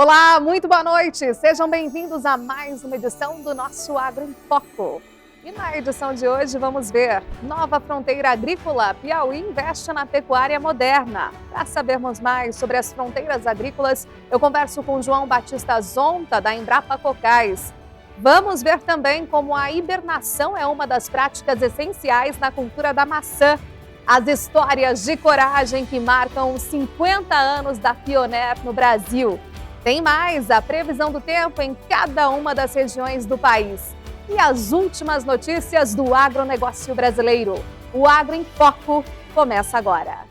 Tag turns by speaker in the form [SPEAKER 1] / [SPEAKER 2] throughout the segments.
[SPEAKER 1] Olá, muito boa noite! Sejam bem-vindos a mais uma edição do nosso Agro em Foco. E na edição de hoje vamos ver: nova fronteira agrícola, Piauí investe na pecuária moderna. Para sabermos mais sobre as fronteiras agrícolas, eu converso com João Batista Zonta, da Embrapa Cocais. Vamos ver também como a hibernação é uma das práticas essenciais na cultura da maçã. As histórias de coragem que marcam os 50 anos da Pioneer no Brasil. Tem mais a previsão do tempo em cada uma das regiões do país. E as últimas notícias do agronegócio brasileiro. O Agro em Foco começa agora.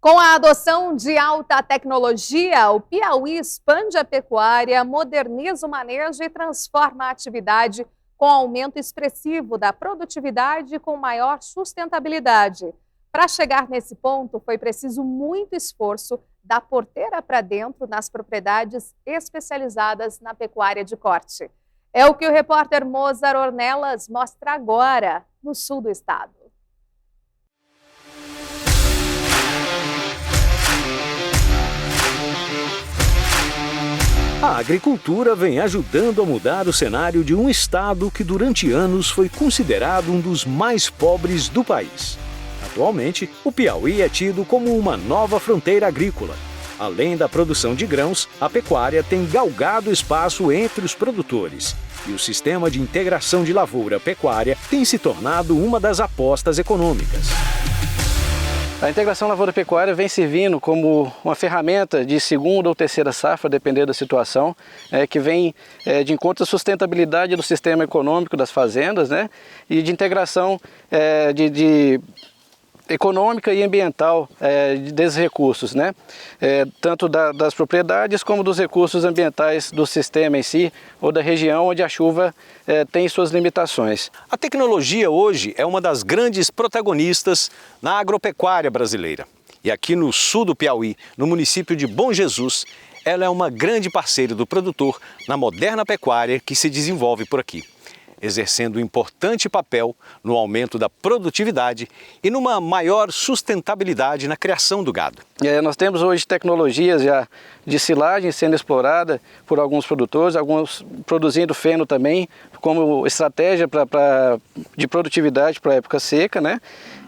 [SPEAKER 1] Com a adoção de alta tecnologia, o Piauí expande a pecuária, moderniza o manejo e transforma a atividade com aumento expressivo da produtividade e com maior sustentabilidade. Para chegar nesse ponto, foi preciso muito esforço da porteira para dentro nas propriedades especializadas na pecuária de corte. É o que o repórter Mozart Ornelas mostra agora, no sul do estado.
[SPEAKER 2] A agricultura vem ajudando a mudar o cenário de um estado que durante anos foi considerado um dos mais pobres do país. Atualmente, o Piauí é tido como uma nova fronteira agrícola. Além da produção de grãos, a pecuária tem galgado espaço entre os produtores. E o sistema de integração de lavoura-pecuária tem se tornado uma das apostas econômicas.
[SPEAKER 3] A integração lavoura-pecuária vem servindo como uma ferramenta de segunda ou terceira safra, dependendo da situação, que vem de encontro à sustentabilidade do sistema econômico das fazendas, né, e de integração econômica e ambiental desses recursos, né? Tanto das propriedades como dos recursos ambientais do sistema em si ou da região onde a chuva tem suas limitações.
[SPEAKER 2] A tecnologia hoje é uma das grandes protagonistas na agropecuária brasileira. E aqui no sul do Piauí, no município de Bom Jesus, ela é uma grande parceira do produtor na moderna pecuária que se desenvolve por aqui, exercendo um importante papel no aumento da produtividade e numa maior sustentabilidade na criação do gado.
[SPEAKER 3] Nós temos hoje tecnologias já de silagem sendo explorada por alguns produtores, alguns produzindo feno também, como estratégia de produtividade para a época seca, né?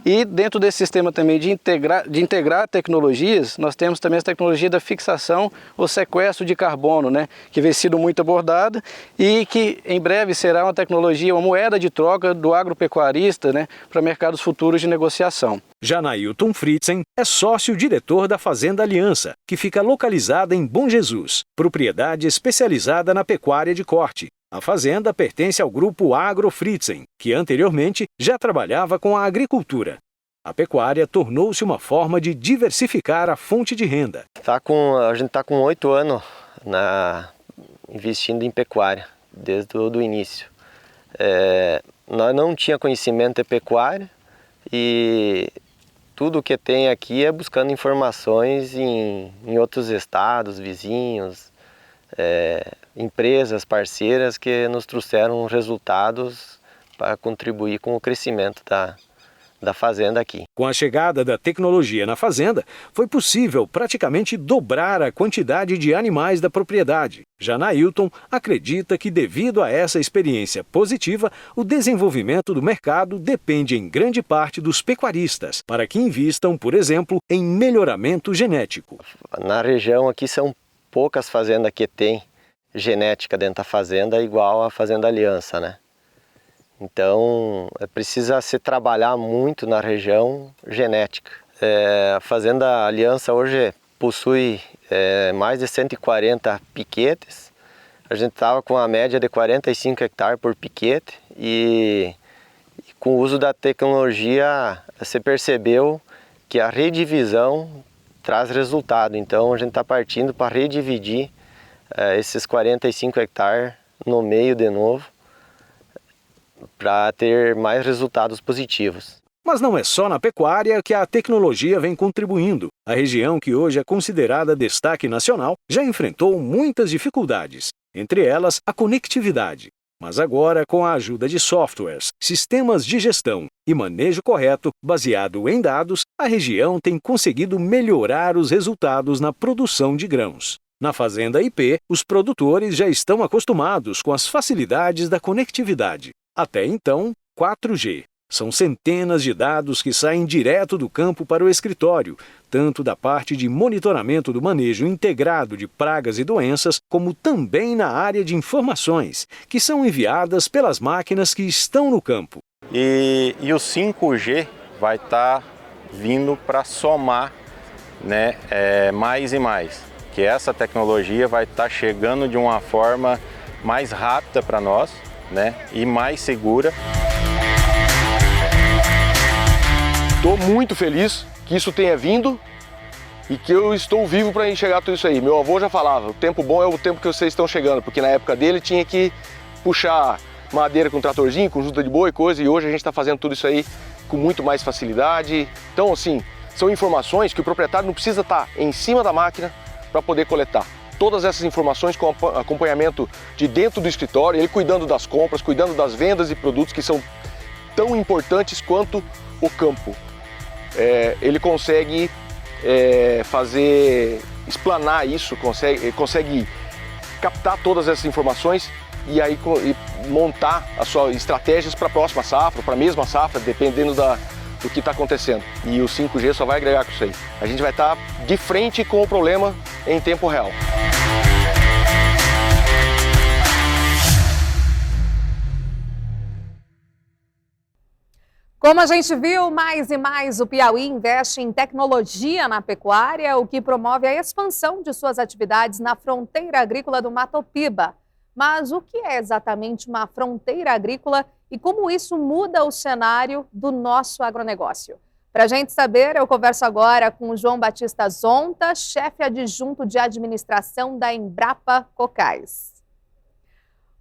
[SPEAKER 3] E dentro desse sistema também de integrar tecnologias, nós temos também a tecnologia da fixação ou sequestro de carbono, né, que vem sido muito abordada e que em breve será uma tecnologia, uma moeda de troca do agropecuarista, né, para mercados futuros de negociação.
[SPEAKER 2] Janailton Fritzen é sócio-diretor da Fazenda Aliança, que fica localizada em Bom Jesus, propriedade especializada na pecuária de corte. A fazenda pertence ao grupo Agro Fritzen, que anteriormente já trabalhava com a agricultura. A pecuária tornou-se uma forma de diversificar a fonte de renda.
[SPEAKER 4] A gente está com 8 anos investindo em pecuária, desde o início. Nós não tínhamos conhecimento de pecuária e tudo que tem aqui é buscando informações em outros estados, vizinhos, empresas parceiras que nos trouxeram resultados para contribuir com o crescimento da fazenda aqui.
[SPEAKER 2] Com a chegada da tecnologia na fazenda, foi possível praticamente dobrar a quantidade de animais da propriedade. Janailton acredita que, devido a essa experiência positiva, o desenvolvimento do mercado depende em grande parte dos pecuaristas, para que invistam, por exemplo, em melhoramento genético.
[SPEAKER 4] Na região aqui são poucas fazendas que têm genética dentro da fazenda igual a Fazenda Aliança, né? Então precisa se trabalhar muito na região genética. A Fazenda Aliança hoje possui mais de 140 piquetes. A gente estava com a média de 45 hectares por piquete e com o uso da tecnologia se percebeu que a redivisão traz resultado. Então a gente está partindo para redividir esses 45 hectares no meio de novo, para ter mais resultados positivos.
[SPEAKER 2] Mas não é só na pecuária que a tecnologia vem contribuindo. A região, que hoje é considerada destaque nacional, já enfrentou muitas dificuldades, entre elas a conectividade. Mas agora, com a ajuda de softwares, sistemas de gestão e manejo correto, baseado em dados, a região tem conseguido melhorar os resultados na produção de grãos. Na Fazenda IP, os produtores já estão acostumados com as facilidades da conectividade. Até então, 4G. São centenas de dados que saem direto do campo para o escritório, tanto da parte de monitoramento do manejo integrado de pragas e doenças, como também na área de informações, que são enviadas pelas máquinas que estão no campo.
[SPEAKER 5] E o 5G vai estar vindo para somar, né, mais e mais, que essa tecnologia vai estar chegando de uma forma mais rápida para nós, né, e mais segura.
[SPEAKER 6] Estou muito feliz que isso tenha vindo e que eu estou vivo para enxergar tudo isso aí. Meu avô já falava, o tempo bom é o tempo que vocês estão chegando, porque na época dele tinha que puxar madeira com tratorzinho, com junta de boi e coisa, e hoje a gente está fazendo tudo isso aí com muito mais facilidade. Então, assim, são informações que o proprietário não precisa estar em cima da máquina para poder coletar. Todas essas informações com acompanhamento de dentro do escritório, ele cuidando das compras, cuidando das vendas de produtos que são tão importantes quanto o campo. Ele consegue explanar isso, consegue captar todas essas informações e aí montar as suas estratégias para a próxima safra, para a mesma safra, dependendo do que está acontecendo. E o 5G só vai agregar com isso aí. A gente vai estar de frente com o problema em tempo real.
[SPEAKER 1] Como a gente viu, mais e mais o Piauí investe em tecnologia na pecuária, o que promove a expansão de suas atividades na fronteira agrícola do Mato Piba. Mas o que é exatamente uma fronteira agrícola e como isso muda o cenário do nosso agronegócio? Para a gente saber, eu converso agora com o João Batista Zonta, chefe adjunto de administração da Embrapa Cocais.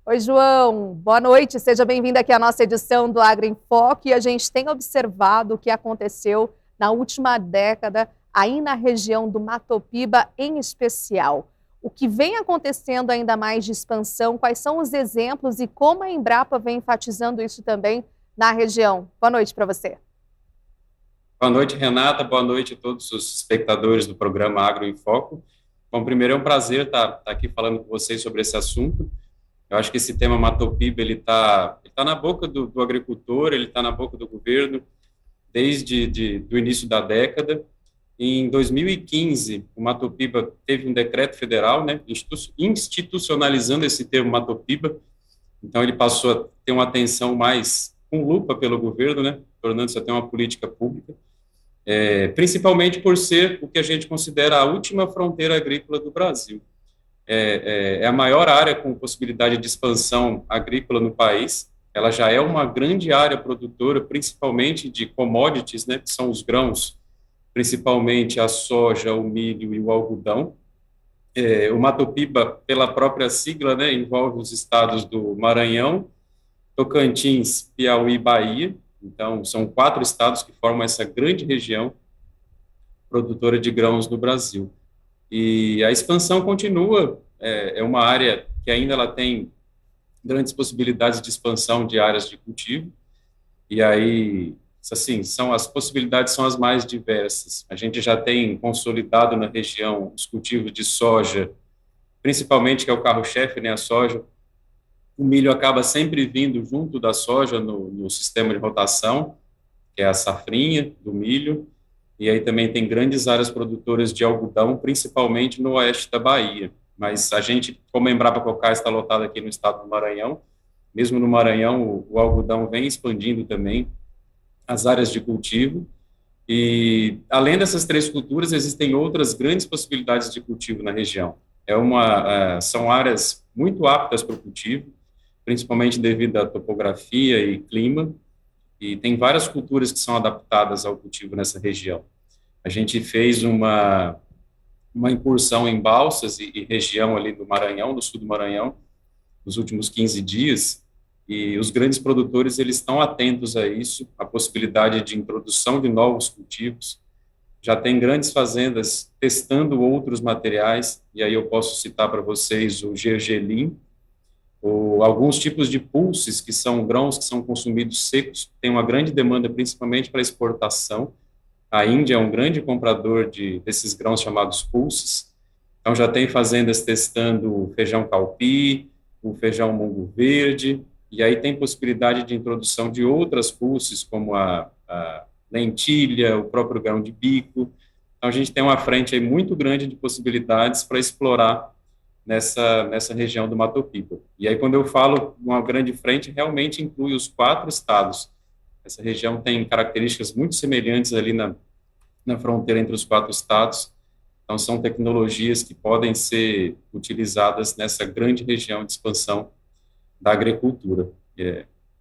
[SPEAKER 1] Oi, João. Boa noite. Seja bem-vindo aqui à nossa edição do Agro em Foco. E a gente tem observado o que aconteceu na última década aí na região do Mato Piba em especial. O que vem acontecendo ainda mais de expansão, quais são os exemplos e como a Embrapa vem enfatizando isso também na região? Boa noite para você.
[SPEAKER 7] Boa noite, Renata. Boa noite a todos os espectadores do programa Agro em Foco. Bom, primeiro é um prazer estar aqui falando com vocês sobre esse assunto. Eu acho que esse tema Mato Piba, ele tá na boca do agricultor, ele está na boca do governo desde o início da década. Em 2015, o Mato Piba teve um decreto federal, né, institucionalizando esse termo Mato Piba. Então, ele passou a ter uma atenção mais com lupa pelo governo, né, tornando-se até uma política pública, principalmente por ser o que a gente considera a última fronteira agrícola do Brasil. É a maior área com possibilidade de expansão agrícola no país. Ela já é uma grande área produtora, principalmente de commodities, né, que são os grãos, principalmente a soja, o milho e o algodão. O Mato Piba, pela própria sigla, né, envolve os estados do Maranhão, Tocantins, Piauí e Bahia. Então, são 4 estados que formam essa grande região produtora de grãos no Brasil. E a expansão continua, é uma área que ainda ela tem grandes possibilidades de expansão de áreas de cultivo, e aí, assim, as possibilidades são as mais diversas. A gente já tem consolidado na região os cultivos de soja, principalmente, que é o carro-chefe, né, a soja. O milho acaba sempre vindo junto da soja no sistema de rotação, que é a safrinha do milho. E aí também tem grandes áreas produtoras de algodão, principalmente no oeste da Bahia. Mas a gente, como a Embrapa Cocais está lotada aqui no estado do Maranhão, mesmo no Maranhão, o algodão vem expandindo também as áreas de cultivo. E, além dessas 3 culturas, existem outras grandes possibilidades de cultivo na região. São áreas muito aptas para o cultivo, principalmente devido à topografia e clima. E tem várias culturas que são adaptadas ao cultivo nessa região. A gente fez uma uma incursão em Balsas e região ali do Maranhão, do sul do Maranhão, nos últimos 15 dias, e os grandes produtores eles estão atentos a isso, a possibilidade de introdução de novos cultivos. Já tem grandes fazendas testando outros materiais, e aí eu posso citar para vocês o gergelim, ou alguns tipos de pulses, que são grãos que são consumidos secos, tem uma grande demanda principalmente para exportação. A Índia é um grande comprador desses grãos chamados pulses, então já tem fazendas testando o feijão calpi, o feijão mungo verde, e aí tem possibilidade de introdução de outras pulses, como a lentilha, o próprio grão de bico. Então a gente tem uma frente aí muito grande de possibilidades para explorar nessa região do Mato Piba. E aí quando eu falo uma grande frente, realmente inclui os 4 estados. Essa região tem características muito semelhantes ali na fronteira entre os 4 estados. Então, são tecnologias que podem ser utilizadas nessa grande região de expansão da agricultura.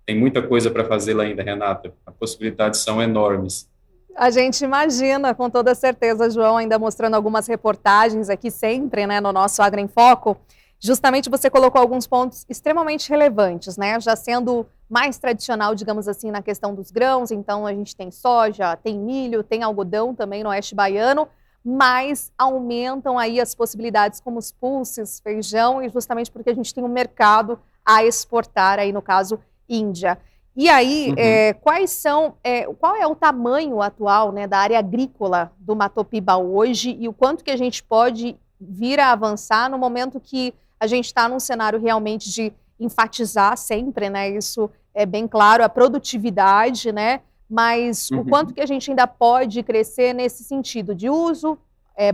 [SPEAKER 7] Tem muita coisa para fazer lá ainda, Renata. As possibilidades são enormes.
[SPEAKER 1] A gente imagina, com toda certeza, João, ainda mostrando algumas reportagens aqui sempre, né, no nosso Agro em Foco. Justamente você colocou alguns pontos extremamente relevantes, né, já sendo mais tradicional, digamos assim, na questão dos grãos. Então, a gente tem soja, tem milho, tem algodão também no oeste baiano, mas aumentam aí as possibilidades como os pulses, feijão, e justamente porque a gente tem um mercado a exportar aí, no caso, Índia. E aí, qual é o tamanho atual, né, da área agrícola do Mato Piba hoje e o quanto que a gente pode vir a avançar no momento que a gente está num cenário realmente de enfatizar sempre, né, isso é bem claro, a produtividade, né, mas o quanto que a gente ainda pode crescer nesse sentido de uso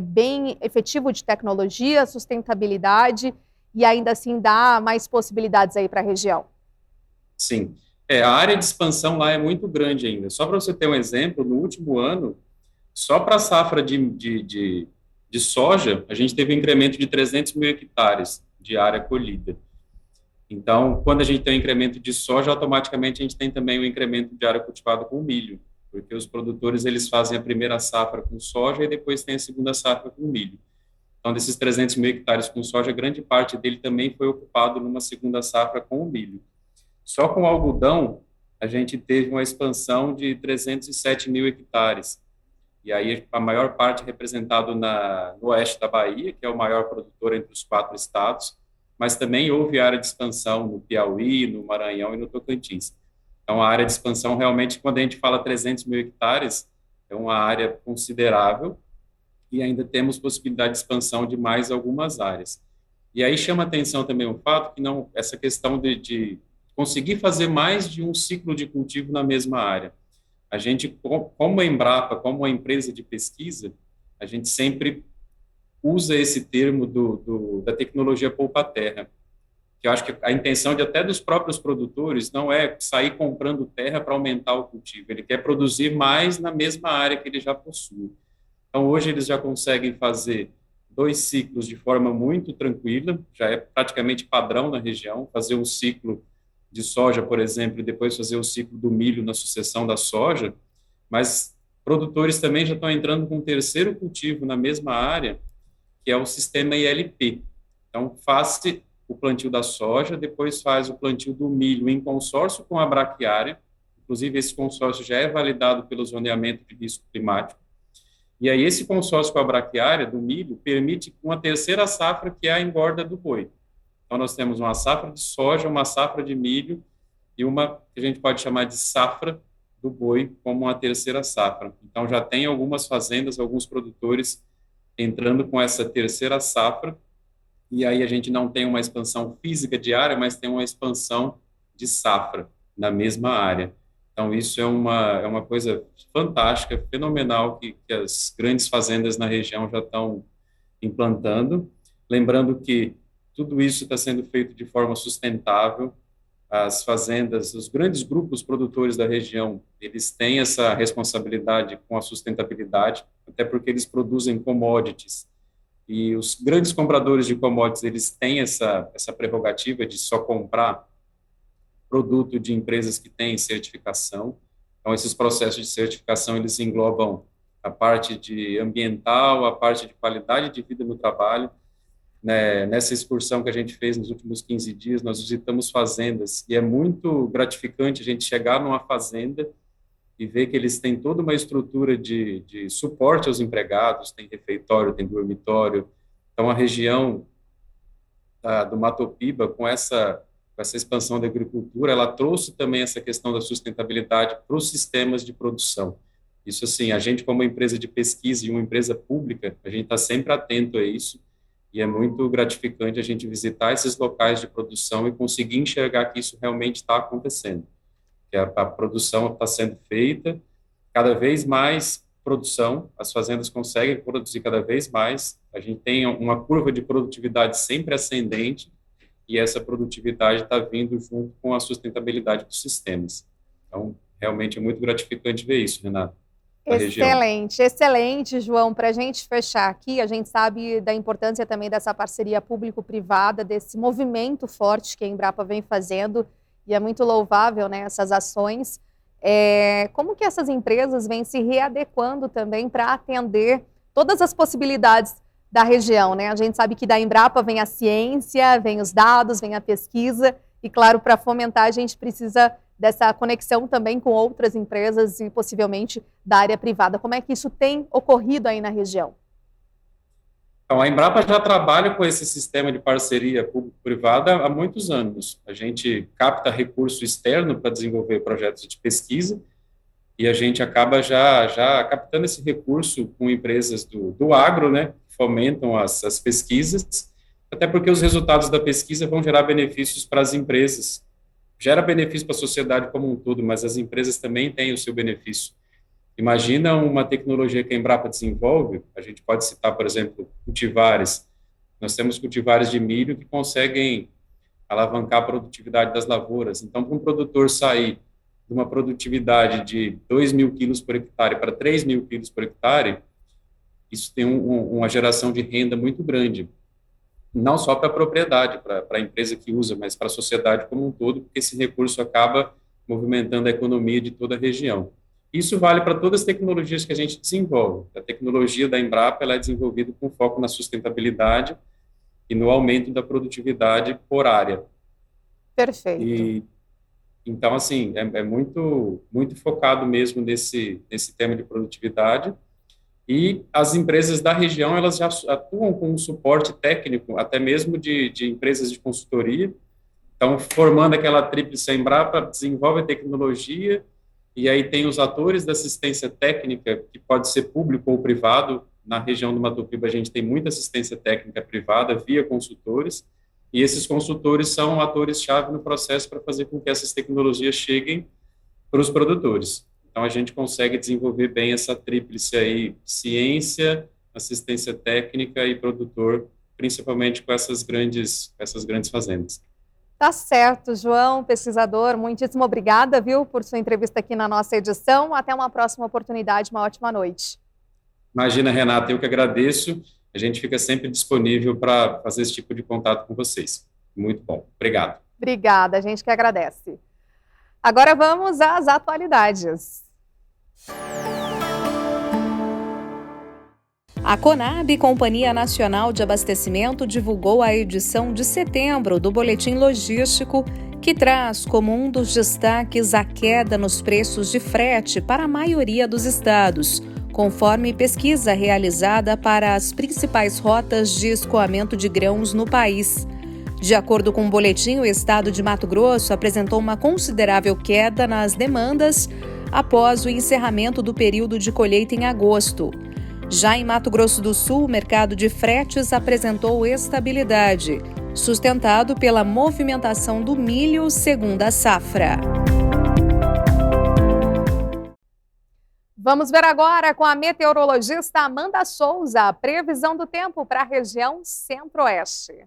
[SPEAKER 1] bem efetivo de tecnologia, sustentabilidade e ainda assim dar mais possibilidades aí para a região.
[SPEAKER 7] Sim. A área de expansão lá é muito grande ainda. Só para você ter um exemplo, no último ano, só para a safra de soja, a gente teve um incremento de 300 mil hectares de área colhida. Então, quando a gente tem um incremento de soja, automaticamente a gente tem também um incremento de área cultivada com milho, porque os produtores eles fazem a primeira safra com soja e depois tem a segunda safra com milho. Então, desses 300 mil hectares com soja, grande parte dele também foi ocupado numa segunda safra com o milho. Só com o algodão, a gente teve uma expansão de 307 mil hectares. E aí, a maior parte representado no oeste da Bahia, que é o maior produtor entre os 4 estados, mas também houve área de expansão no Piauí, no Maranhão e no Tocantins. Então, a área de expansão, realmente, quando a gente fala 300 mil hectares, é uma área considerável e ainda temos possibilidade de expansão de mais algumas áreas. E aí chama atenção também o fato que essa questão de conseguir fazer mais de um ciclo de cultivo na mesma área. A gente, como a Embrapa, como uma empresa de pesquisa, a gente sempre usa esse termo da tecnologia poupa-terra, que eu acho que a intenção até dos próprios produtores não é sair comprando terra para aumentar o cultivo, ele quer produzir mais na mesma área que ele já possui. Então, hoje eles já conseguem fazer 2 ciclos de forma muito tranquila, já é praticamente padrão na região, fazer um ciclo de soja, por exemplo, e depois fazer o ciclo do milho na sucessão da soja, mas produtores também já estão entrando com um terceiro cultivo na mesma área, que é o sistema ILP. Então, faz o plantio da soja, depois faz o plantio do milho em consórcio com a braquiária, inclusive esse consórcio já é validado pelo zoneamento de risco climático, e aí esse consórcio com a braquiária do milho permite uma terceira safra, que é a engorda do boi. Então, nós temos uma safra de soja, uma safra de milho e uma que a gente pode chamar de safra do boi como uma terceira safra. Então, já tem algumas fazendas, alguns produtores entrando com essa terceira safra, e aí a gente não tem uma expansão física de área, mas tem uma expansão de safra na mesma área. Então, isso é uma coisa fantástica, fenomenal, que as grandes fazendas na região já estão implantando. Lembrando que tudo isso está sendo feito de forma sustentável. As fazendas, os grandes grupos produtores da região, eles têm essa responsabilidade com a sustentabilidade, até porque eles produzem commodities. E os grandes compradores de commodities, eles têm essa prerrogativa de só comprar produto de empresas que têm certificação. Então, esses processos de certificação, eles englobam a parte de ambiental, a parte de qualidade de vida no trabalho. Né? Nessa excursão que a gente fez nos últimos 15 dias, nós visitamos fazendas, e é muito gratificante a gente chegar numa fazenda e ver que eles têm toda uma estrutura de suporte aos empregados, tem refeitório, tem dormitório. Então, a região do Mato Piba, com essa expansão da agricultura, ela trouxe também essa questão da sustentabilidade para os sistemas de produção. Isso, assim, a gente, como empresa de pesquisa e uma empresa pública, a gente está sempre atento a isso, e é muito gratificante a gente visitar esses locais de produção e conseguir enxergar que isso realmente está acontecendo. Que a produção está sendo feita, cada vez mais produção, as fazendas conseguem produzir cada vez mais, a gente tem uma curva de produtividade sempre ascendente, e essa produtividade está vindo junto com a sustentabilidade dos sistemas. Então, realmente é muito gratificante ver isso, Renato.
[SPEAKER 1] Excelente, excelente, João. Para a gente fechar aqui, a gente sabe da importância também dessa parceria público-privada, desse movimento forte que a Embrapa vem fazendo, e é muito louvável, né, essas ações. Como que essas empresas vêm se readequando também para atender todas as possibilidades da região, né? A gente sabe que da Embrapa vem a ciência, vem os dados, vem a pesquisa, e claro, para fomentar a gente precisa dessa conexão também com outras empresas e possivelmente da área privada. Como é que isso tem ocorrido aí na região?
[SPEAKER 7] Então, a Embrapa já trabalha com esse sistema de parceria público-privada há muitos anos. A gente capta recurso externo para desenvolver projetos de pesquisa, e a gente acaba já captando esse recurso com empresas do agro, né, que fomentam as pesquisas, até porque os resultados da pesquisa vão gerar benefícios para as empresas. Gera benefício para a sociedade como um todo, mas as empresas também têm o seu benefício. Imagina uma tecnologia que a Embrapa desenvolve, a gente pode citar, por exemplo, cultivares. Nós temos cultivares de milho que conseguem alavancar a produtividade das lavouras. Então, para um produtor sair de uma produtividade de 2.000 quilos por hectare para 3.000 quilos por hectare, isso tem uma geração de renda muito grande. Não só para a propriedade, para a empresa que usa, mas para a sociedade como um todo, porque esse recurso acaba movimentando a economia de toda a região. Isso vale para todas as tecnologias que a gente desenvolve. A tecnologia da Embrapa ela é desenvolvida com foco na sustentabilidade e no aumento da produtividade por área.
[SPEAKER 1] Perfeito.
[SPEAKER 7] Então, assim, é muito focado mesmo nesse tema de produtividade. E as empresas da região, elas já atuam com um suporte técnico, até mesmo de empresas de consultoria. Então, formando aquela tríplice Embrapa, desenvolve a tecnologia, e aí tem os atores da assistência técnica, que pode ser público ou privado. Na região do Mato Piba, a gente tem muita assistência técnica privada via consultores, e esses consultores são atores-chave no processo para fazer com que essas tecnologias cheguem para os produtores. Então, a gente consegue desenvolver bem essa tríplice aí, ciência, assistência técnica e produtor, principalmente com essas grandes fazendas.
[SPEAKER 1] Tá certo, João, pesquisador, muitíssimo obrigada, viu, por sua entrevista aqui na nossa edição. Até uma próxima oportunidade, uma ótima noite.
[SPEAKER 7] Imagina, Renata, eu que agradeço. A gente fica sempre disponível para fazer esse tipo de contato com vocês. Muito bom. Obrigado.
[SPEAKER 1] Obrigada, a gente que agradece. Agora vamos às atualidades. A Conab, Companhia Nacional de Abastecimento, divulgou a edição de setembro do Boletim Logístico, que traz como um dos destaques a queda nos preços de frete para a maioria dos estados, conforme pesquisa realizada para as principais rotas de escoamento de grãos no país. De acordo com o boletim, o estado de Mato Grosso apresentou uma considerável queda nas demandas após o encerramento do período de colheita em agosto. Já em Mato Grosso do Sul, o mercado de fretes apresentou estabilidade, sustentado pela movimentação do milho segunda safra. Vamos ver agora com a meteorologista Amanda Souza a previsão do tempo para a região centro-oeste.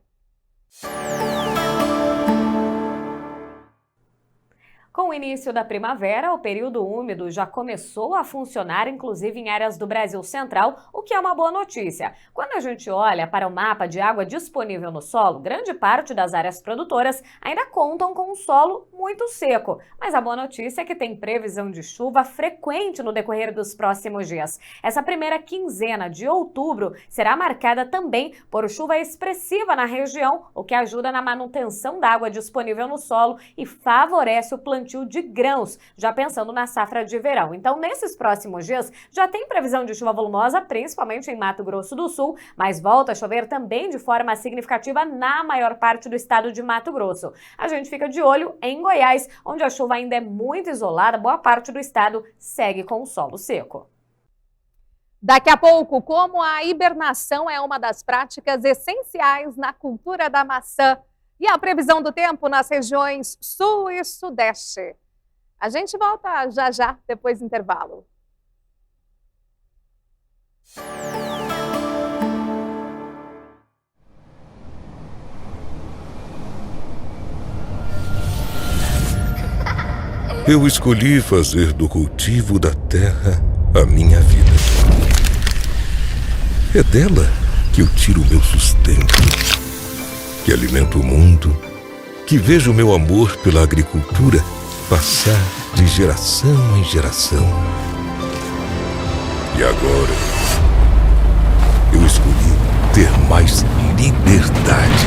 [SPEAKER 8] Com o início da primavera, o período úmido já começou a funcionar, inclusive em áreas do Brasil Central, o que é uma boa notícia. Quando a gente olha para o mapa de água disponível no solo, grande parte das áreas produtoras ainda contam com um solo muito seco. Mas a boa notícia é que tem previsão de chuva frequente no decorrer dos próximos dias. Essa primeira quinzena de outubro será marcada também por chuva expressiva na região, o que ajuda na manutenção da água disponível no solo e favorece o plantio de grãos, já pensando na safra de verão. Então, nesses próximos dias, já tem previsão de chuva volumosa, principalmente em Mato Grosso do Sul, mas volta a chover também de forma significativa na maior parte do estado de Mato Grosso. A gente fica de olho em Goiás, onde a chuva ainda é muito isolada, boa parte do estado segue com o solo seco.
[SPEAKER 1] Daqui a pouco, como a hibernação é uma das práticas essenciais na cultura da maçã e a previsão do tempo nas regiões sul e sudeste. A gente volta já já, depois do intervalo.
[SPEAKER 9] Eu escolhi fazer do cultivo da terra a minha vida. É dela que eu tiro o meu sustento, que alimento o mundo, que vejo o meu amor pela agricultura passar de geração em geração. E agora, eu escolhi ter mais liberdade.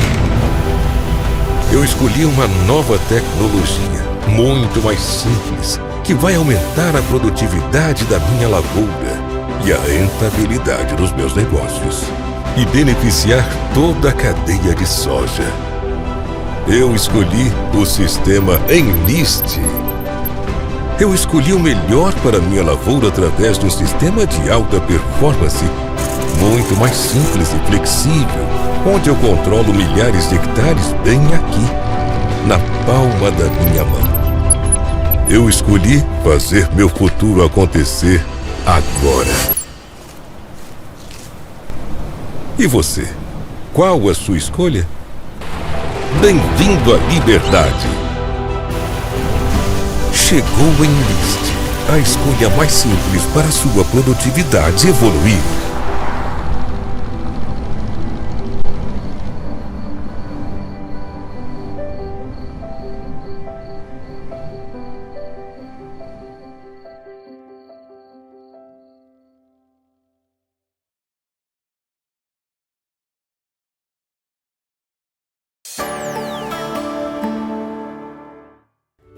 [SPEAKER 9] Eu escolhi uma nova tecnologia, muito mais simples, que vai aumentar a produtividade da minha lavoura e a rentabilidade dos meus negócios e beneficiar toda a cadeia de soja. Eu escolhi o sistema Enlist. Eu escolhi o melhor para minha lavoura através de um sistema de alta performance, muito mais simples e flexível, onde eu controlo milhares de hectares bem aqui, na palma da minha mão. Eu escolhi fazer meu futuro acontecer agora. E você? Qual a sua escolha? Bem-vindo à liberdade. Chegou o Enlist, a escolha mais simples para sua produtividade evoluir.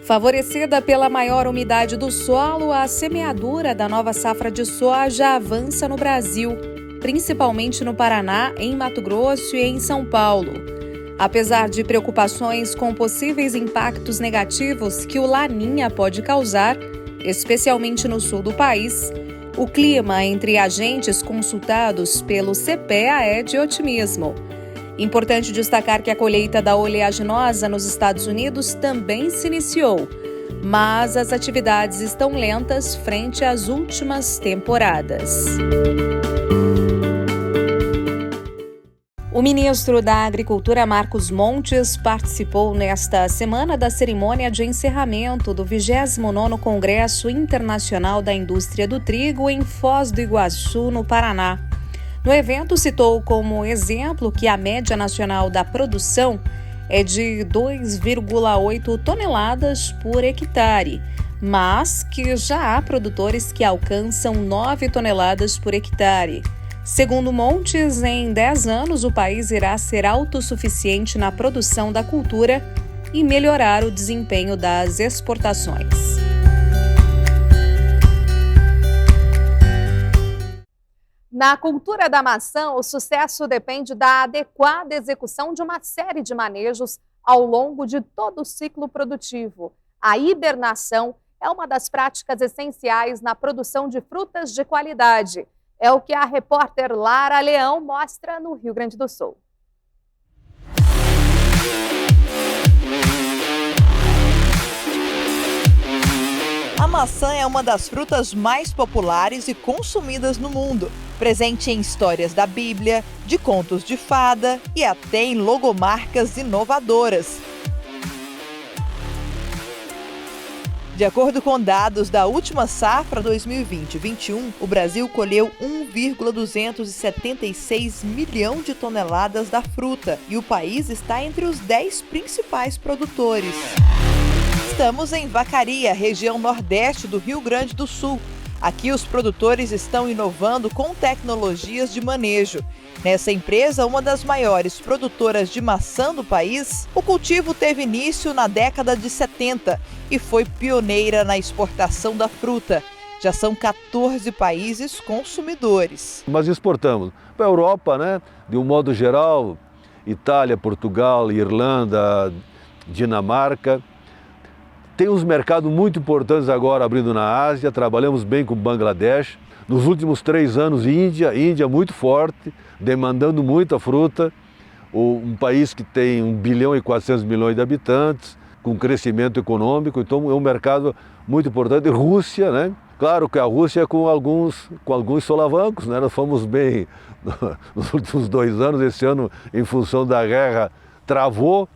[SPEAKER 10] Favorecida pela maior umidade do solo, a semeadura da nova safra de soja avança no Brasil, principalmente no Paraná, em Mato Grosso e em São Paulo. Apesar de preocupações com possíveis impactos negativos que o Laninha pode causar, especialmente no sul do país, o clima entre agentes consultados pelo CPEA é de otimismo. Importante destacar que a colheita da oleaginosa nos Estados Unidos também se iniciou, mas as atividades estão lentas frente às últimas temporadas. O ministro da Agricultura, Marcos Montes, participou nesta semana da cerimônia de encerramento do 29º Congresso Internacional da Indústria do Trigo em Foz do Iguaçu, no Paraná. No evento, citou como exemplo que a média nacional da produção é de 2,8 toneladas por hectare, mas que já há produtores que alcançam 9 toneladas por hectare. Segundo Montes, em 10 anos o país irá ser autossuficiente na produção da cultura e melhorar o desempenho das exportações.
[SPEAKER 1] Na cultura da maçã, o sucesso depende da adequada execução de uma série de manejos ao longo de todo o ciclo produtivo. A hibernação é uma das práticas essenciais na produção de frutas de qualidade. É o que a repórter Lara Leão mostra no Rio Grande do Sul.
[SPEAKER 11] A maçã é uma das frutas mais populares e consumidas no mundo, presente em histórias da Bíblia, de contos de fada e até em logomarcas inovadoras. De acordo com dados da última safra 2020-21, o Brasil colheu 1,276 milhão de toneladas da fruta e o país está entre os 10 principais produtores. Estamos em Vacaria, região nordeste do Rio Grande do Sul. Aqui os produtores estão inovando com tecnologias de manejo. Nessa empresa, uma das maiores produtoras de maçã do país, o cultivo teve início na década de 70 e foi pioneira na exportação da fruta. Já são 14 países consumidores.
[SPEAKER 12] Mas exportamos para a Europa, né? De um modo geral, Itália, Portugal, Irlanda, Dinamarca. Tem uns mercados muito importantes agora abrindo na Ásia, trabalhamos bem com Bangladesh. Nos últimos 3 anos, Índia muito forte, demandando muita fruta. Um país que tem 1 bilhão e 400 milhões de habitantes, com crescimento econômico, então é um mercado muito importante. Rússia, né? Claro que a Rússia com alguns solavancos, né? Nós fomos bem nos últimos 2 anos, esse ano, em função da guerra, travou.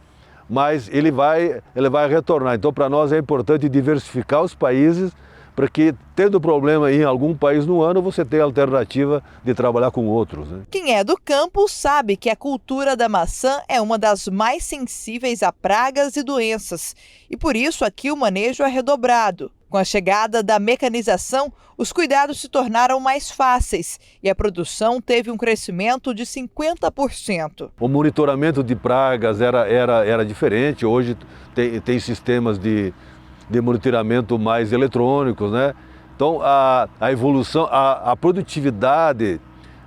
[SPEAKER 12] Mas ele vai retornar. Então, para nós é importante diversificar os países, para que, tendo problema em algum país no ano, você tenha a alternativa de trabalhar com outros, né?
[SPEAKER 11] Quem é do campo sabe que a cultura da maçã é uma das mais sensíveis a pragas e doenças. E por isso aqui o manejo é redobrado. Com a chegada da mecanização, os cuidados se tornaram mais fáceis e a produção teve um crescimento de 50%.
[SPEAKER 12] O monitoramento de pragas era diferente, hoje tem sistemas de monitoramento mais eletrônicos, né? Então a evolução, a produtividade,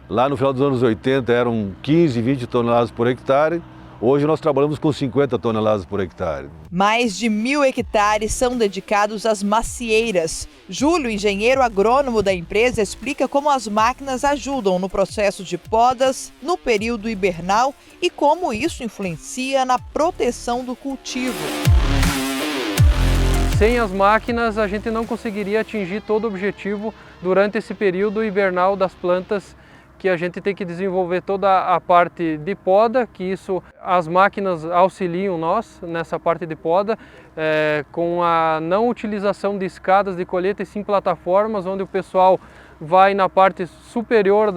[SPEAKER 12] lá no final dos anos 80 eram 15, 20 toneladas por hectare. Hoje nós trabalhamos com 50 toneladas por hectare.
[SPEAKER 11] Mais de 1.000 hectares são dedicados às macieiras. Júlio, engenheiro agrônomo da empresa, explica como as máquinas ajudam no processo de podas, no período hibernal e como isso influencia na proteção do cultivo.
[SPEAKER 13] Sem as máquinas, a gente não conseguiria atingir todo o objetivo durante esse período hibernal das plantas, que a gente tem que desenvolver toda a parte de poda, que isso as máquinas auxiliam nós nessa parte de poda, com a não utilização de escadas de colheita e sim plataformas, onde o pessoal vai na parte superior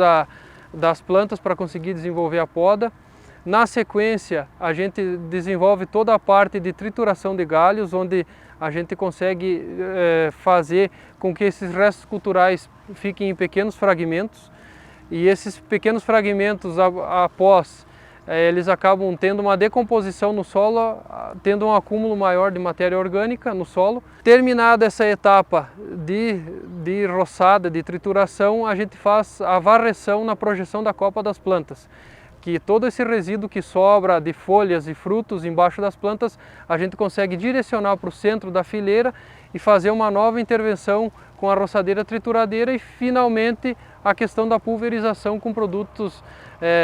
[SPEAKER 13] das plantas para conseguir desenvolver a poda. Na sequência, a gente desenvolve toda a parte de trituração de galhos, onde a gente consegue fazer com que esses restos culturais fiquem em pequenos fragmentos. E esses pequenos fragmentos, após, eles acabam tendo uma decomposição no solo, tendo um acúmulo maior de matéria orgânica no solo. Terminada essa etapa de roçada, de trituração, a gente faz a varreção na projeção da copa das plantas. Que todo esse resíduo que sobra de folhas e frutos embaixo das plantas, a gente consegue direcionar para o centro da fileira e fazer uma nova intervenção com a roçadeira trituradeira e, finalmente, a questão da pulverização com produtos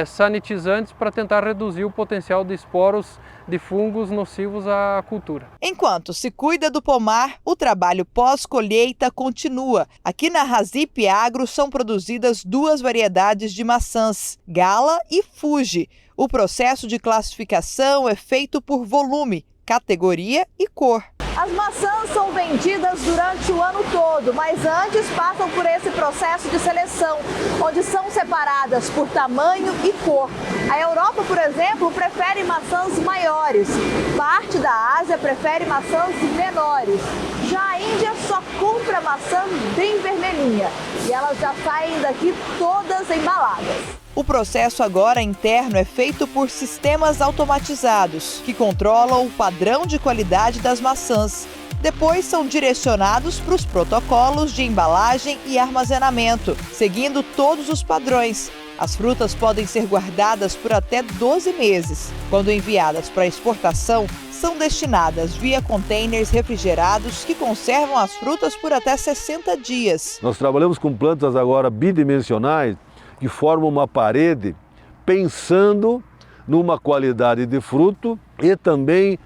[SPEAKER 13] sanitizantes para tentar reduzir o potencial de esporos de fungos nocivos à cultura.
[SPEAKER 11] Enquanto se cuida do pomar, o trabalho pós-colheita continua. Aqui na Razip Agro são produzidas 2 variedades de maçãs, Gala e Fuji. O processo de classificação é feito por volume, categoria e cor.
[SPEAKER 14] As maçãs são vendidas durante o ano todo, mas antes passam por esse processo de seleção, onde são separadas por tamanho e cor. A Europa, por exemplo, prefere maçãs maiores. Parte da Ásia prefere maçãs menores. Já a Índia só compra maçã bem vermelhinha e elas já saem daqui todas embaladas.
[SPEAKER 11] O processo agora interno é feito por sistemas automatizados, que controlam o padrão de qualidade das maçãs. Depois são direcionados para os protocolos de embalagem e armazenamento, seguindo todos os padrões. As frutas podem ser guardadas por até 12 meses. Quando enviadas para exportação, são destinadas via containers refrigerados que conservam as frutas por até 60 dias.
[SPEAKER 12] Nós trabalhamos com plantas agora bidimensionais, que formam uma parede pensando numa qualidade de fruto e também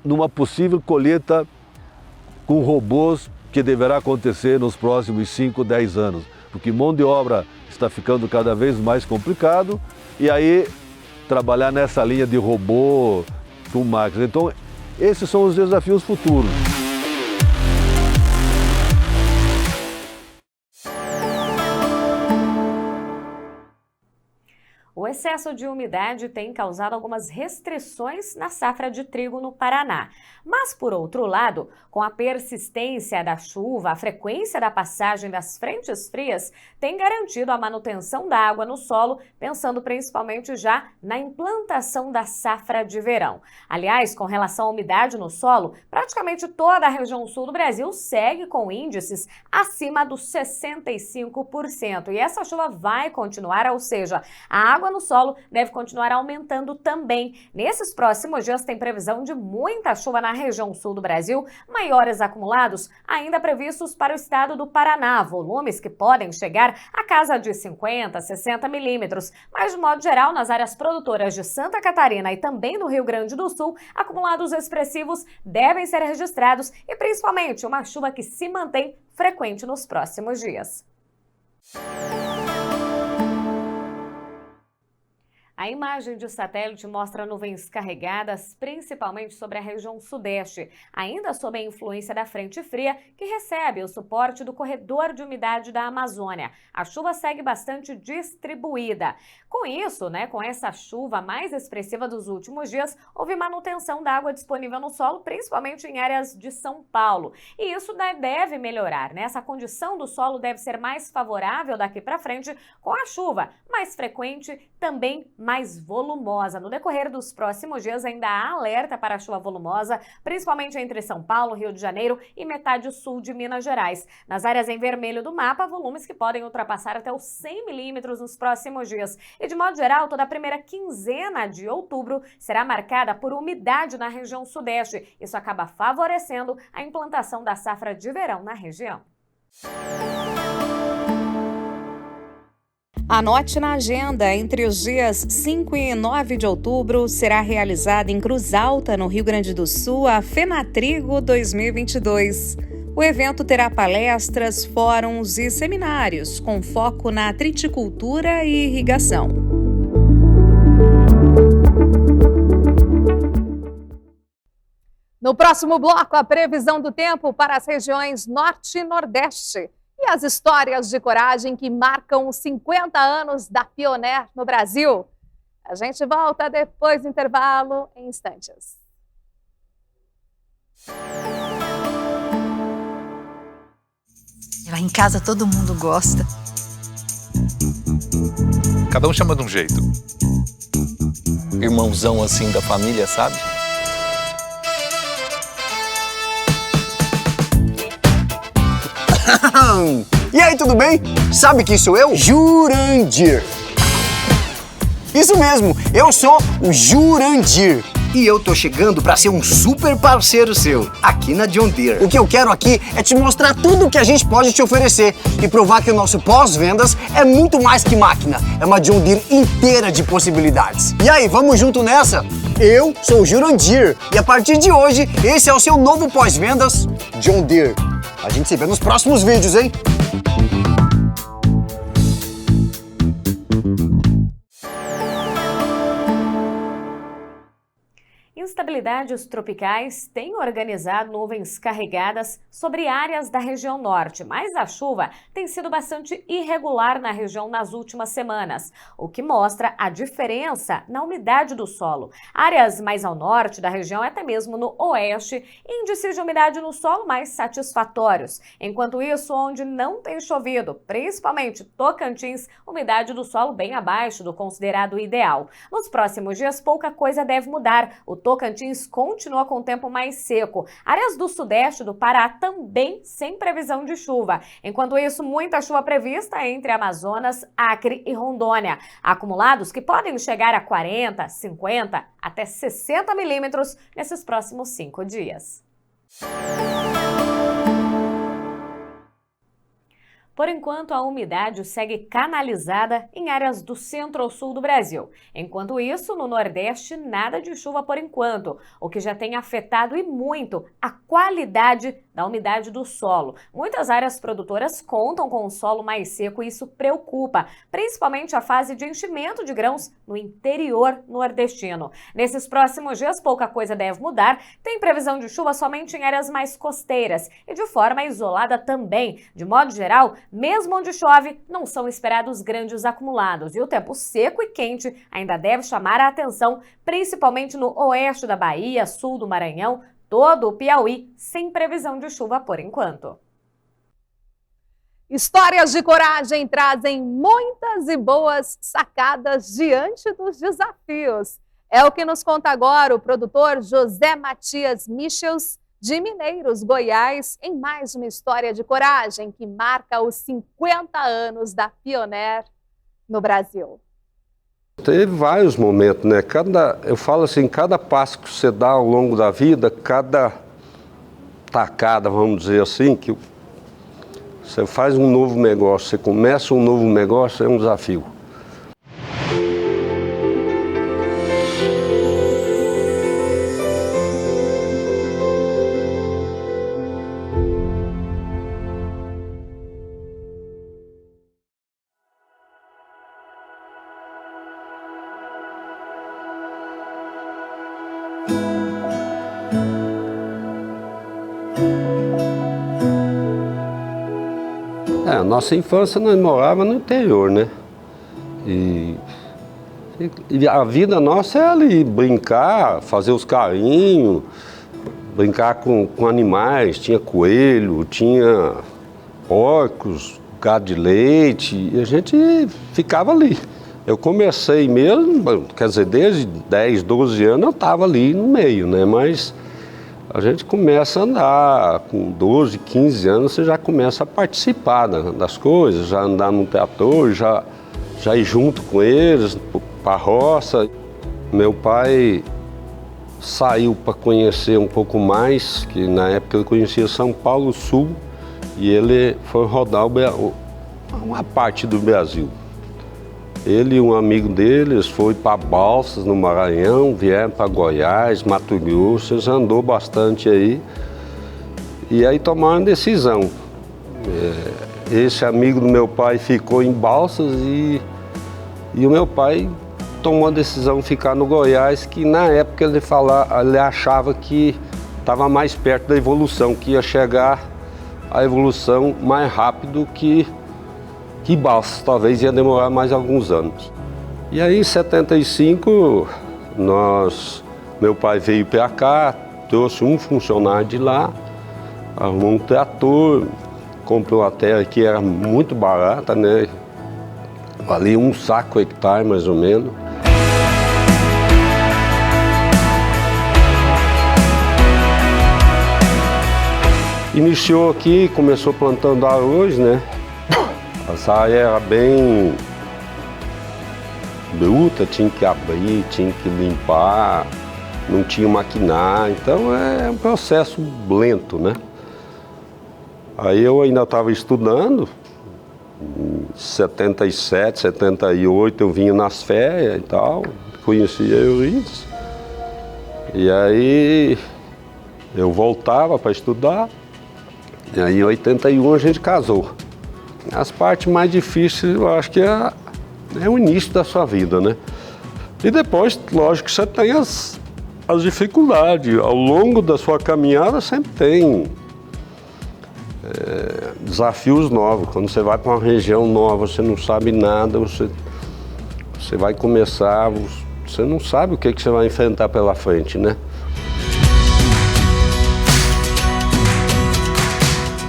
[SPEAKER 12] numa possível colheita com robôs que deverá acontecer nos próximos 5, 10 anos. Porque mão de obra está ficando cada vez mais complicado e aí trabalhar nessa linha de robô com máquinas. Então, esses são os desafios futuros.
[SPEAKER 8] O excesso de umidade tem causado algumas restrições na safra de trigo no Paraná. Mas, por outro lado, com a persistência da chuva, a frequência da passagem das frentes frias tem garantido a manutenção da água no solo, pensando principalmente já na implantação da safra de verão. Aliás, com relação à umidade no solo, praticamente toda a região sul do Brasil segue com índices acima dos 65%. E essa chuva vai continuar, ou seja, a água no solo deve continuar aumentando também. Nesses próximos dias tem previsão de muita chuva na região sul do Brasil, maiores acumulados ainda previstos para o estado do Paraná, volumes que podem chegar a casa de 50, 60 milímetros. Mas, de modo geral, nas áreas produtoras de Santa Catarina e também no Rio Grande do Sul, acumulados expressivos devem ser registrados e, principalmente, uma chuva que se mantém frequente nos próximos dias. A imagem de satélite mostra nuvens carregadas, principalmente sobre a região sudeste, ainda sob a influência da frente fria, que recebe o suporte do corredor de umidade da Amazônia. A chuva segue bastante distribuída. Com isso, com essa chuva mais expressiva dos últimos dias, houve manutenção da água disponível no solo, principalmente em áreas de São Paulo. E isso deve melhorar, Essa condição do solo deve ser mais favorável daqui para frente, com a chuva mais frequente, também mais volumosa. No decorrer dos próximos dias ainda há alerta para a chuva volumosa, principalmente entre São Paulo, Rio de Janeiro e metade sul de Minas Gerais. Nas áreas em vermelho do mapa, volumes que podem ultrapassar até os 100 milímetros nos próximos dias. E de modo geral, toda a primeira quinzena de outubro será marcada por umidade na região sudeste. Isso acaba favorecendo a implantação da safra de verão na região.
[SPEAKER 10] Anote na agenda, entre os dias 5 e 9 de outubro, será realizada em Cruz Alta, no Rio Grande do Sul, a Fenatrigo 2022. O evento terá palestras, fóruns e seminários, com foco na triticultura e irrigação.
[SPEAKER 1] No próximo bloco, a previsão do tempo para as regiões Norte e Nordeste. E as histórias de coragem que marcam os 50 anos da Pioneer no Brasil. A gente volta depois do intervalo, em instantes.
[SPEAKER 15] Lá em casa todo mundo gosta.
[SPEAKER 16] Cada um chama de um jeito.
[SPEAKER 17] Irmãozão assim da família, sabe?
[SPEAKER 18] E aí, tudo bem? Sabe quem sou eu? Jurandir. Isso mesmo, eu sou o Jurandir. E eu tô chegando para ser um super parceiro seu, aqui na John Deere. O que eu quero aqui é te mostrar tudo o que a gente pode te oferecer e provar que o nosso pós-vendas é muito mais que máquina. É uma John Deere inteira de possibilidades. E aí, vamos junto nessa? Eu sou o Jurandir e a partir de hoje, esse é o seu novo pós-vendas John Deere. A gente se vê nos próximos vídeos, hein?
[SPEAKER 8] Instabilidades tropicais têm organizado nuvens carregadas sobre áreas da região norte, mas a chuva tem sido bastante irregular na região nas últimas semanas, o que mostra a diferença na umidade do solo. Áreas mais ao norte da região, até mesmo no oeste, índices de umidade no solo mais satisfatórios. Enquanto isso, onde não tem chovido, principalmente Tocantins, umidade do solo bem abaixo do considerado ideal. Nos próximos dias, pouca coisa deve mudar. O Tocantins continua com o tempo mais seco. Áreas do sudeste do Pará também sem previsão de chuva. Enquanto isso, muita chuva prevista entre Amazonas, Acre e Rondônia. Acumulados que podem chegar a 40, 50, até 60 milímetros nesses próximos 5 dias. Por enquanto, a umidade segue canalizada em áreas do centro ao sul do Brasil. Enquanto isso, no Nordeste, nada de chuva por enquanto, o que já tem afetado e muito a qualidade da umidade do solo. Muitas áreas produtoras contam com um solo mais seco e isso preocupa, principalmente a fase de enchimento de grãos no interior nordestino. Nesses próximos dias, pouca coisa deve mudar. Tem previsão de chuva somente em áreas mais costeiras e de forma isolada também. De modo geral, mesmo onde chove, não são esperados grandes acumulados e o tempo seco e quente ainda deve chamar a atenção, principalmente no oeste da Bahia, sul do Maranhão, todo o Piauí, sem previsão de chuva por enquanto.
[SPEAKER 1] Histórias de coragem trazem muitas e boas sacadas diante dos desafios. É o que nos conta agora o produtor José Matias Michels, de Mineiros, Goiás, em mais uma história de coragem que marca os 50 anos da Pioneer no Brasil.
[SPEAKER 19] Teve vários momentos, né? Eu falo assim, cada passo que você dá ao longo da vida, cada tacada, vamos dizer assim, que você faz um novo negócio, você começa um novo negócio, é um desafio. A nossa infância nós morávamos no interior, né? E a vida nossa é ali, brincar, fazer os carinhos, brincar com animais, tinha coelho, tinha porcos, gado de leite, e a gente ficava ali. Eu comecei mesmo, quer dizer, desde 10, 12 anos eu estava ali no meio, né? Mas a gente começa a andar, com 12, 15 anos você já começa a participar das coisas, já andar no trator, já ir junto com eles, para a roça. Meu pai saiu para conhecer um pouco mais, que na época ele conhecia São Paulo Sul, e ele foi rodar uma parte do Brasil. Ele e um amigo deles foi para Balsas, no Maranhão, vieram para Goiás, Mato Grosso, eles andou bastante aí. E aí tomaram uma decisão. Esse amigo do meu pai ficou em Balsas e o meu pai tomou a decisão de ficar no Goiás, que na época ele achava que estava mais perto da evolução, que ia chegar a evolução mais rápido que Balsas, talvez ia demorar mais alguns anos. E aí em 75, meu pai veio para cá, trouxe um funcionário de lá, arrumou um trator, comprou uma terra que era muito barata, né? Valia um saco hectare mais ou menos. Iniciou aqui, começou plantando arroz, né? Essa área era bem bruta, tinha que abrir, tinha que limpar, não tinha maquinário, então é um processo lento, né? Aí eu ainda estava estudando, em 77, 78 eu vinha nas férias e tal, conhecia a Eurides, e aí eu voltava para estudar, e aí em 81 a gente casou. As partes mais difíceis, eu acho que é o início da sua vida, né? E depois, lógico, você tem as dificuldades. Ao longo da sua caminhada sempre tem desafios novos. Quando você vai para uma região nova, você não sabe nada, você vai começar, você não sabe o que você vai enfrentar pela frente, né?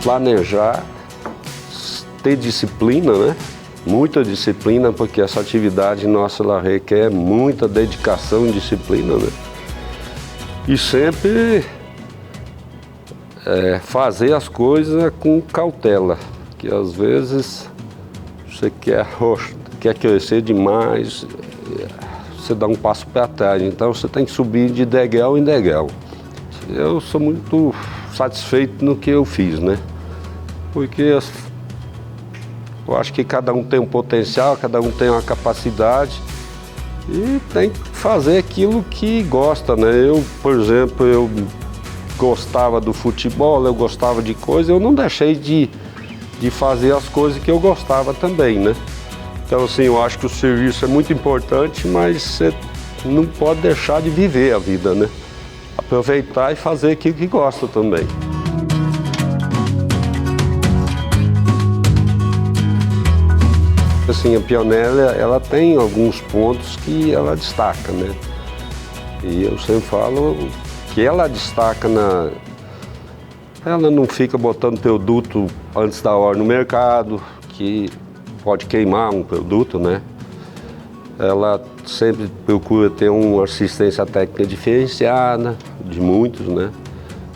[SPEAKER 19] Planejar, ter disciplina, né? Muita disciplina, porque essa atividade nossa ela requer muita dedicação e disciplina, né? E sempre fazer as coisas com cautela, que às vezes você quer crescer demais, você dá um passo para trás, então você tem que subir de degrau em degrau. Eu sou muito satisfeito no que eu fiz, né? Porque eu acho que cada um tem um potencial, cada um tem uma capacidade e tem que fazer aquilo que gosta, né? Eu, por exemplo, gostava do futebol, eu gostava de coisa, eu não deixei de fazer as coisas que eu gostava também, né? Então, assim, eu acho que o serviço é muito importante, mas você não pode deixar de viver a vida, né? Aproveitar e fazer aquilo que gosta também. Assim, a Pioneer, ela tem alguns pontos que ela destaca, né? E eu sempre falo que ela destaca ela não fica botando produto antes da hora no mercado, que pode queimar um produto, né? Ela sempre procura ter uma assistência técnica diferenciada, de muitos, né?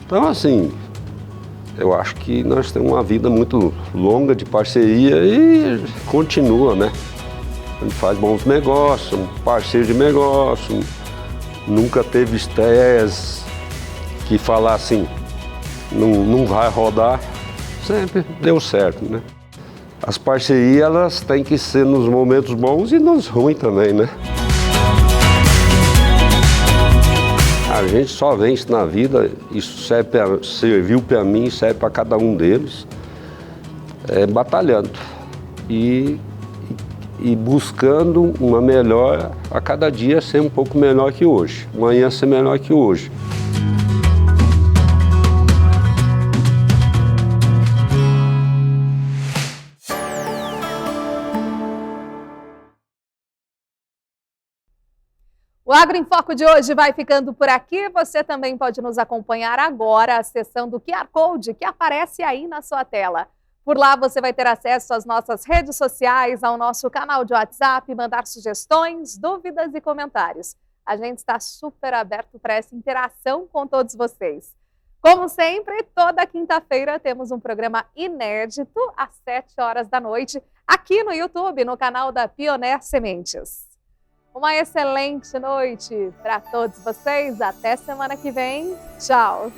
[SPEAKER 19] Então, assim, eu acho que nós temos uma vida muito longa de parceria e continua, né? A gente faz bons negócios, um parceiro de negócio, nunca teve estresse que falar assim, não vai rodar, sempre deu certo, né? As parcerias, elas têm que ser nos momentos bons e nos ruins também, né? A gente só vence na vida, isso serviu para mim, serve para cada um deles, batalhando e buscando uma melhora a cada dia, ser um pouco melhor que hoje, amanhã ser melhor que hoje.
[SPEAKER 1] O Agro em Foco de hoje vai ficando por aqui. Você também pode nos acompanhar agora acessando o QR Code que aparece aí na sua tela. Por lá você vai ter acesso às nossas redes sociais, ao nosso canal de WhatsApp, mandar sugestões, dúvidas e comentários. A gente está super aberto para essa interação com todos vocês. Como sempre, toda quinta-feira temos um programa inédito às 7 horas da noite, aqui no YouTube, no canal da Pioneer Sementes. Uma excelente noite para todos vocês. Até semana que vem. Tchau!